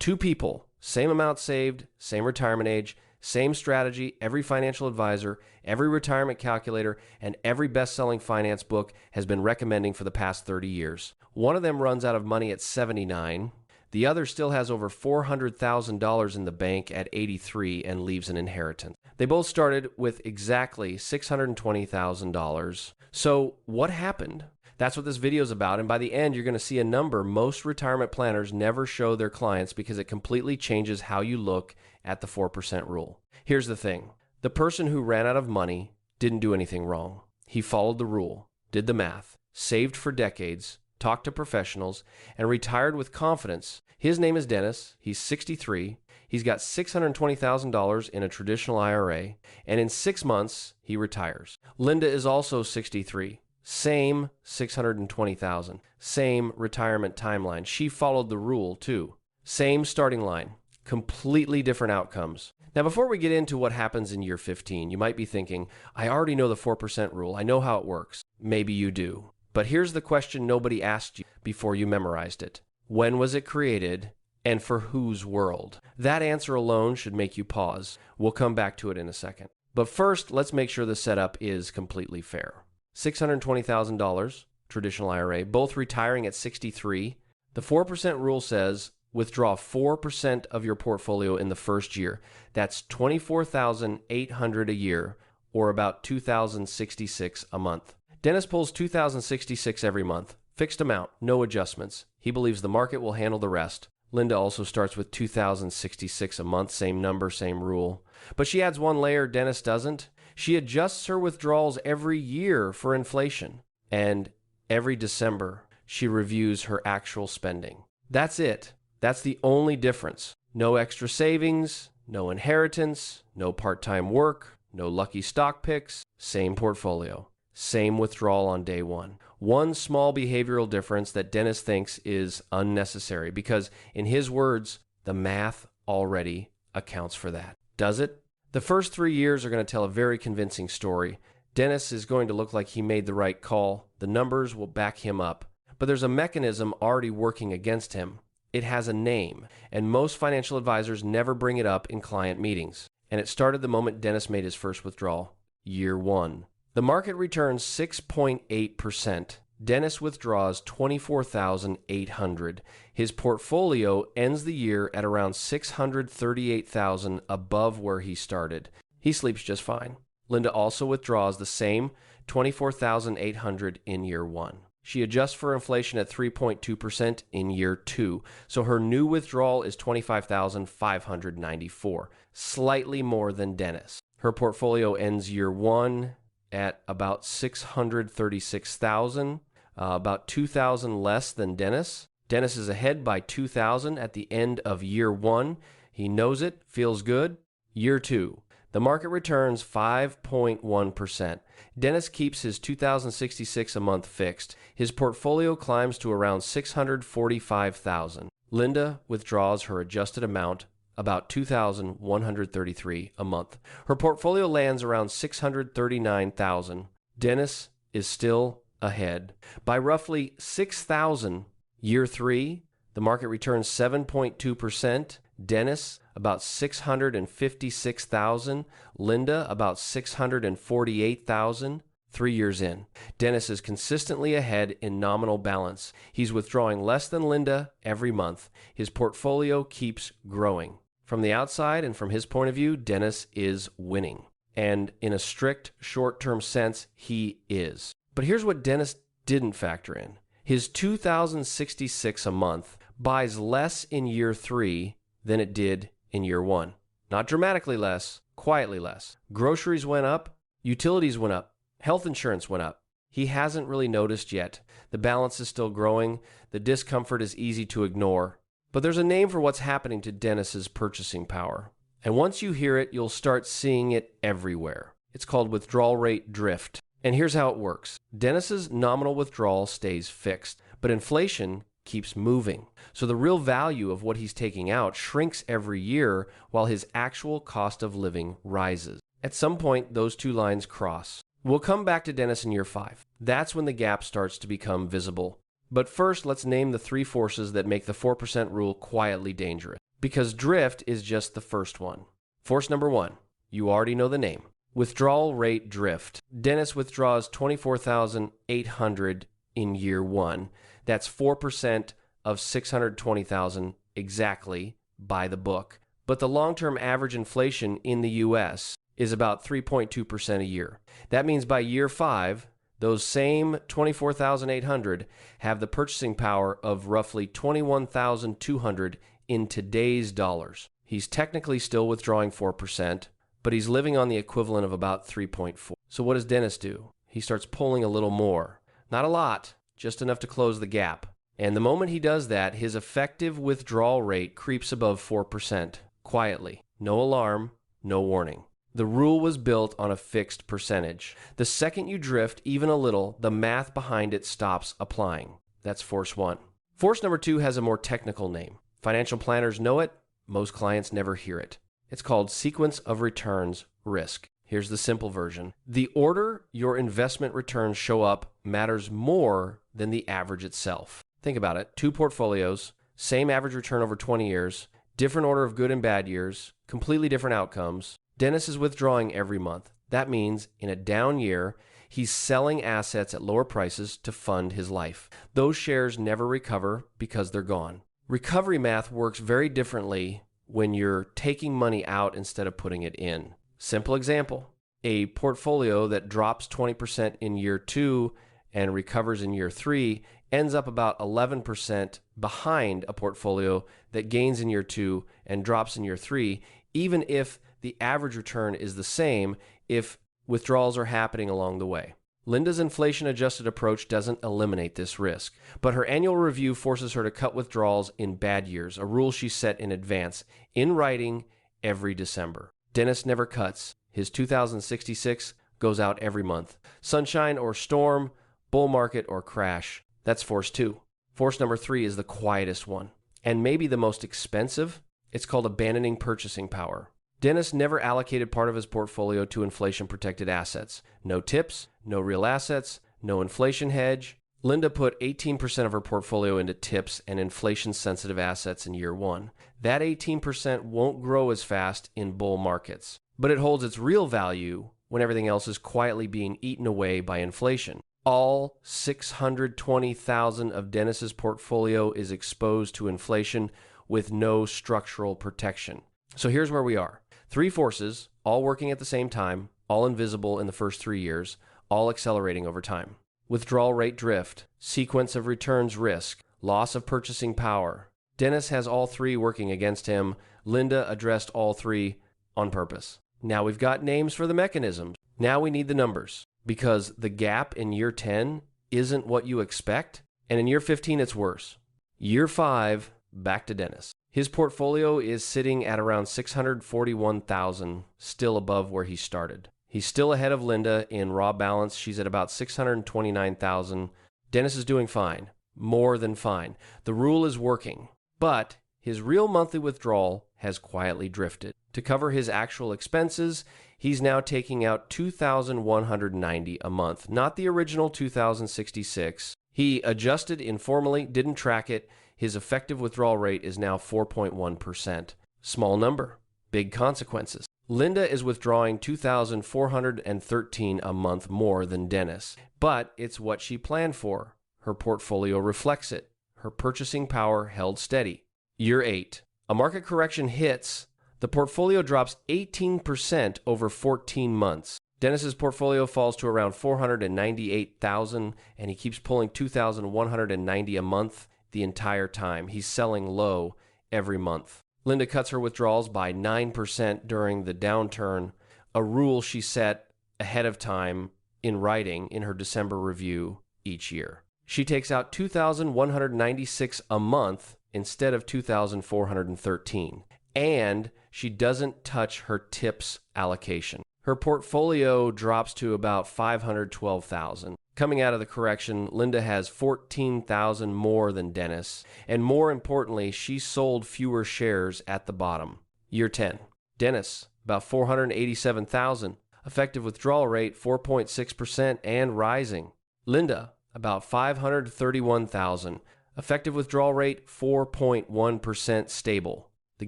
Two people, same amount saved, same retirement age, same strategy, every financial advisor, every retirement calculator, and every best-selling finance book has been recommending for the past 30 years. One of them runs out of money at 79. The other still has over $400,000 in the bank at 83 and leaves an inheritance. They both started with exactly $620,000. So what happened? That's what this video is about, and by the end, you're going to see a number most retirement planners never show their clients because it completely changes how you look at the 4% rule. Here's the thing. The person who ran out of money didn't do anything wrong. He followed the rule, did the math, saved for decades, talked to professionals, and retired with confidence. His name is Dennis. He's 63. He's got $620,000 in a traditional IRA, and in 6 months, he retires. Linda is also 63. Same $620,000. Same retirement timeline. She followed the rule too. Same starting line. Completely different outcomes. Now, before we get into what happens in year 15, you might be thinking, I already know the 4% rule. I know how it works. Maybe you do. But here's the question nobody asked you before you memorized it. When was it created, and for whose world? That answer alone should make you pause. We'll come back to it in a second. But first, let's make sure the setup is completely fair. $620,000, traditional IRA, both retiring at 63. The 4% rule says withdraw 4% of your portfolio in the first year. That's $24,800 a year, or about $2,066 a month. Dennis pulls $2,066 every month. Fixed amount, no adjustments. He believes the market will handle the rest. Linda also starts with $2,066 a month, same number, same rule. But she adds one layer Dennis doesn't. She adjusts her withdrawals every year for inflation. And every December, she reviews her actual spending. That's it. That's the only difference. No extra savings, no inheritance, no part-time work, no lucky stock picks, same portfolio. Same withdrawal on day one. One small behavioral difference that Dennis thinks is unnecessary because, in his words, the math already accounts for that. Does it? The first 3 years are going to tell a very convincing story. Dennis is going to look like he made the right call. The numbers will back him up. But there's a mechanism already working against him. It has a name, and most financial advisors never bring it up in client meetings. And it started the moment Dennis made his first withdrawal, year one. The market returns 6.8%. Dennis withdraws $24,800. His portfolio ends the year at around $638,000 above where he started. He sleeps just fine. Linda also withdraws the same $24,800 in year one. She adjusts for inflation at 3.2% in year two, so her new withdrawal is $25,594, slightly more than Dennis. Her portfolio ends year one at about $636,000, about $2,000 less than Dennis. Dennis is ahead by $2,000 at the end of year one. He knows it, feels good. Year two, the market returns 5.1%. Dennis keeps his $2,066 a month fixed. His portfolio climbs to around $645,000. Linda withdraws her adjusted amount, about $2,133 a month. Her portfolio lands around $639,000. Dennis is still ahead by roughly $6,000. Year three, the market returns 7.2%. Dennis, about $656,000. Linda, about $648,000. 3 years in, Dennis is consistently ahead in nominal balance. He's withdrawing less than Linda every month. His portfolio keeps growing. From the outside and from his point of view, Dennis is winning. And in a strict short-term sense, he is. But here's what Dennis didn't factor in. His $2,066 a month buys less in year three than it did in year one. Not dramatically less, quietly less. Groceries went up, utilities went up, health insurance went up. He hasn't really noticed yet. The balance is still growing. The discomfort is easy to ignore. But there's a name for what's happening to Dennis's purchasing power. And once you hear it, you'll start seeing it everywhere. It's called withdrawal rate drift. And here's how it works. Dennis's nominal withdrawal stays fixed, but inflation keeps moving. So the real value of what he's taking out shrinks every year while his actual cost of living rises. At some point, those two lines cross. We'll come back to Dennis in year 5. That's when the gap starts to become visible. But first, let's name the 3 forces that make the 4% rule quietly dangerous. Because drift is just the first one. Force number 1, you already know the name. Withdrawal rate drift. Dennis withdraws $24,800 in year 1. That's 4% of $620,000 exactly by the book. But the long-term average inflation in the U.S. is about 3.2% a year. That means by year 5, those same $24,800 have the purchasing power of roughly $21,200 in today's dollars. He's technically still withdrawing 4%, but he's living on the equivalent of about 3.4. So what does Dennis do? He starts pulling a little more. Not a lot, just enough to close the gap. And the moment he does that, his effective withdrawal rate creeps above 4%, quietly. No alarm, no warning. The rule was built on a fixed percentage. The second you drift even a little, the math behind it stops applying. That's force 1. Force number 2 has a more technical name. Financial planners know it. Most clients never hear it. It's called sequence of returns risk. Here's the simple version. The order your investment returns show up matters more than the average itself. Think about it. 2 portfolios, same average return over 20 years, different order of good and bad years, completely different outcomes. Dennis is withdrawing every month. That means in a down year, he's selling assets at lower prices to fund his life. Those shares never recover because they're gone. Recovery math works very differently when you're taking money out instead of putting it in. Simple example, a portfolio that drops 20% in year 2 and recovers in year 3 ends up about 11% behind a portfolio that gains in year 2 and drops in year 3, even if the average return is the same if withdrawals are happening along the way. Linda's inflation-adjusted approach doesn't eliminate this risk, but her annual review forces her to cut withdrawals in bad years, a rule she set in advance, in writing every December. Dennis never cuts. His 2066 goes out every month. Sunshine or storm, bull market or crash. That's force 2. Force number 3 is the quietest one, and maybe the most expensive. It's called abandoning purchasing power. Dennis never allocated part of his portfolio to inflation-protected assets. No tips, no real assets, no inflation hedge. Linda put 18% of her portfolio into tips and inflation-sensitive assets in year 1. That 18% won't grow as fast in bull markets, but it holds its real value when everything else is quietly being eaten away by inflation. All $620,000 of Dennis's portfolio is exposed to inflation with no structural protection. So here's where we are. 3 forces, all working at the same time, all invisible in the first 3 years, all accelerating over time. Withdrawal rate drift, sequence of returns risk, loss of purchasing power. Dennis has all 3 working against him. Linda addressed all 3 on purpose. Now we've got names for the mechanisms. Now we need the numbers, because the gap in year 10 isn't what you expect, and in year 15 it's worse. Year 5, back to Dennis. His portfolio is sitting at around $641,000, still above where he started. He's still ahead of Linda in raw balance. She's at about $629,000. Dennis is doing fine, more than fine. The rule is working, but his real monthly withdrawal has quietly drifted. To cover his actual expenses, he's now taking out $2,190 a month, not the original $2,066. He adjusted informally, didn't track it. His effective withdrawal rate is now 4.1%. Small number, big consequences. Linda is withdrawing $2,413 a month more than Dennis, but it's what she planned for. Her portfolio reflects it. Her purchasing power held steady. Year 8. A market correction hits. The portfolio drops 18% over 14 months. Dennis's portfolio falls to around $498,000, and he keeps pulling $2,190 a month the entire time. He's selling low every month. Linda cuts her withdrawals by 9% during the downturn, a rule she set ahead of time in writing in her December review each year. She takes out $2,196 a month instead of $2,413, and she doesn't touch her tips allocation. Her portfolio drops to about $512,000. Coming out of the correction, Linda has $14,000 more than Dennis, and more importantly, she sold fewer shares at the bottom. Year 10. Dennis, about $487,000. Effective withdrawal rate, 4.6% and rising. Linda, about $531,000. Effective withdrawal rate, 4.1% stable. The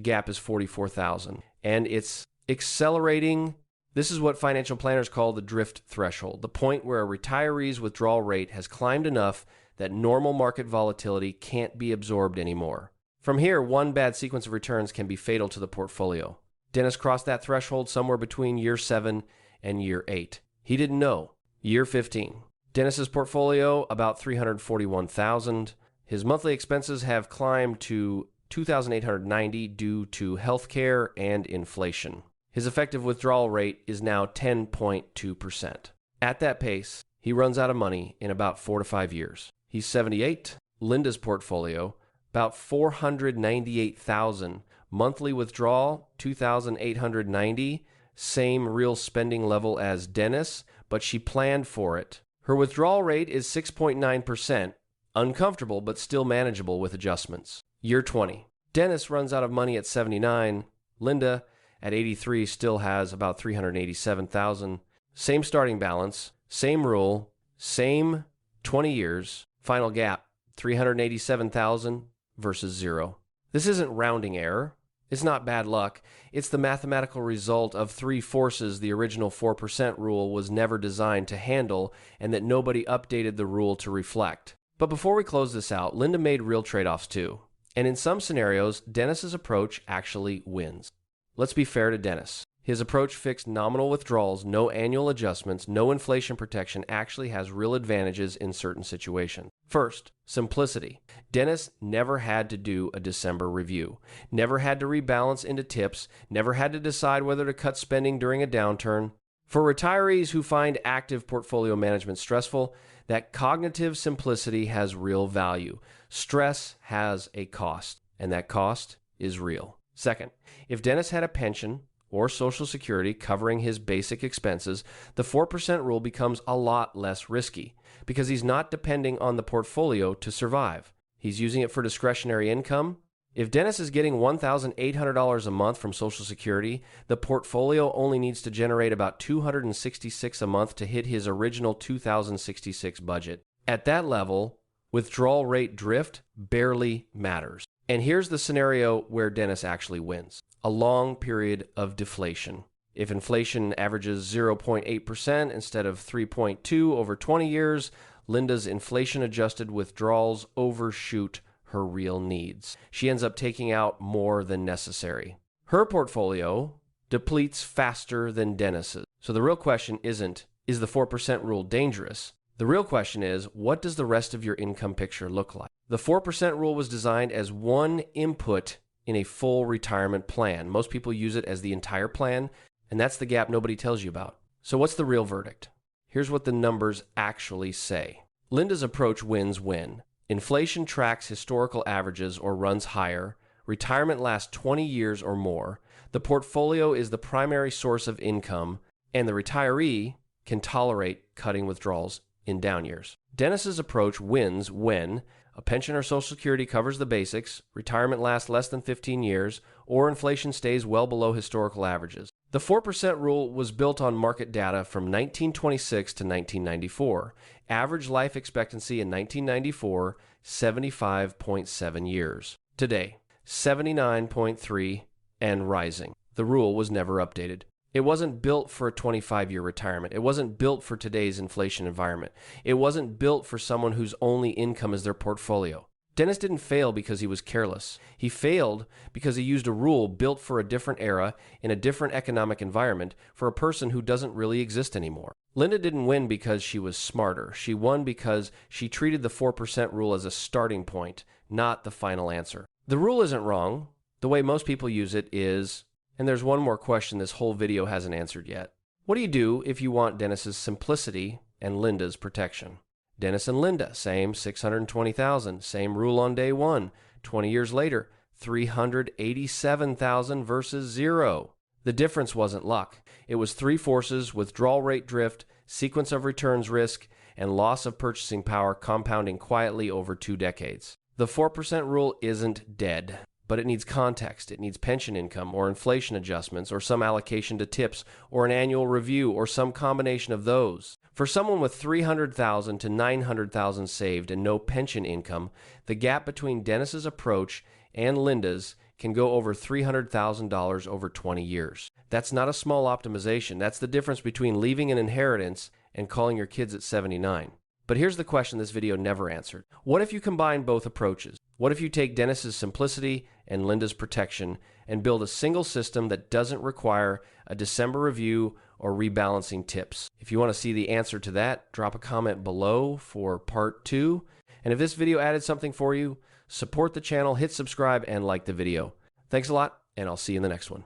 gap is 44,000. And it's accelerating. This is what financial planners call the drift threshold, the point where a retiree's withdrawal rate has climbed enough that normal market volatility can't be absorbed anymore. From here, one bad sequence of returns can be fatal to the portfolio. Dennis crossed that threshold somewhere between year 7 and year 8. He didn't know. Year 15. Dennis's portfolio, about $341,000. His monthly expenses have climbed to $2,890 due to healthcare and inflation. His effective withdrawal rate is now 10.2%. At that pace, he runs out of money in about 4 to 5 years. He's 78. Linda's portfolio, about $498,000. Monthly withdrawal, $2,890. Same real spending level as Dennis, but she planned for it. Her withdrawal rate is 6.9%. Uncomfortable, but still manageable with adjustments. Year 20. Dennis runs out of money at 79. Linda, at 83, still has about $387,000. Same starting balance, same rule, same 20 years. Final gap, $387,000 versus 0. This isn't rounding error. It's not bad luck. It's the mathematical result of 3 forces the original 4% rule was never designed to handle and that nobody updated the rule to reflect. But before we close this out, Linda made real trade-offs too. And in some scenarios, Dennis's approach actually wins. Let's be fair to Dennis. His approach fixed nominal withdrawals, no annual adjustments, no inflation protection actually has real advantages in certain situations. First, simplicity. Dennis never had to do a December review, never had to rebalance into tips, never had to decide whether to cut spending during a downturn. For retirees who find active portfolio management stressful, that cognitive simplicity has real value. Stress has a cost, and that cost is real. Second, if Dennis had a pension or Social Security covering his basic expenses, the 4% rule becomes a lot less risky because he's not depending on the portfolio to survive. He's using it for discretionary income. If Dennis is getting $1,800 a month from Social Security, the portfolio only needs to generate about $266 a month to hit his original $2,066 budget. At that level, withdrawal rate drift barely matters. And here's the scenario where Dennis actually wins. A long period of deflation. If inflation averages 0.8% instead of 3.2 over 20 years, Linda's inflation-adjusted withdrawals overshoot her real needs. She ends up taking out more than necessary. Her portfolio depletes faster than Dennis's. So the real question isn't, is the 4% rule dangerous? The real question is, what does the rest of your income picture look like? The 4% rule was designed as one input in a full retirement plan. Most people use it as the entire plan, and that's the gap nobody tells you about. So what's the real verdict? Here's what the numbers actually say. Linda's approach wins when inflation tracks historical averages or runs higher, retirement lasts 20 years or more, the portfolio is the primary source of income, and the retiree can tolerate cutting withdrawals in down years. Dennis's approach wins when a pension or Social Security covers the basics, retirement lasts less than 15 years, or inflation stays well below historical averages. The 4% rule was built on market data from 1926 to 1994. Average life expectancy in 1994, 75.7 years. Today, 79.3 and rising. The rule was never updated. It wasn't built for a 25-year retirement. It wasn't built for today's inflation environment. It wasn't built for someone whose only income is their portfolio. Dennis didn't fail because he was careless. He failed because he used a rule built for a different era in a different economic environment for a person who doesn't really exist anymore. Linda didn't win because she was smarter. She won because she treated the 4% rule as a starting point, not the final answer. The rule isn't wrong. The way most people use it is... And there's one more question this whole video hasn't answered yet. What do you do if you want Dennis's simplicity and Linda's protection? Dennis and Linda, same $620,000, same rule on day one. 20 years later, $387,000 versus 0. The difference wasn't luck. It was 3 forces: withdrawal rate drift, sequence of returns risk, and loss of purchasing power compounding quietly over 2 decades. The 4% rule isn't dead. But it needs context. It needs pension income or inflation adjustments or some allocation to tips or an annual review or some combination of those. For someone with $300,000 to $900,000 saved and no pension income, the gap between Dennis's approach and Linda's can go over $300,000 over 20 years. That's not a small optimization. That's the difference between leaving an inheritance and calling your kids at 79. But here's the question this video never answered. What if you combine both approaches? What if you take Dennis's simplicity and Linda's protection and build a single system that doesn't require a December review or rebalancing tips? If you want to see the answer to that, drop a comment below for part 2. And if this video added something for you, support the channel, hit subscribe, and like the video. Thanks a lot, and I'll see you in the next one.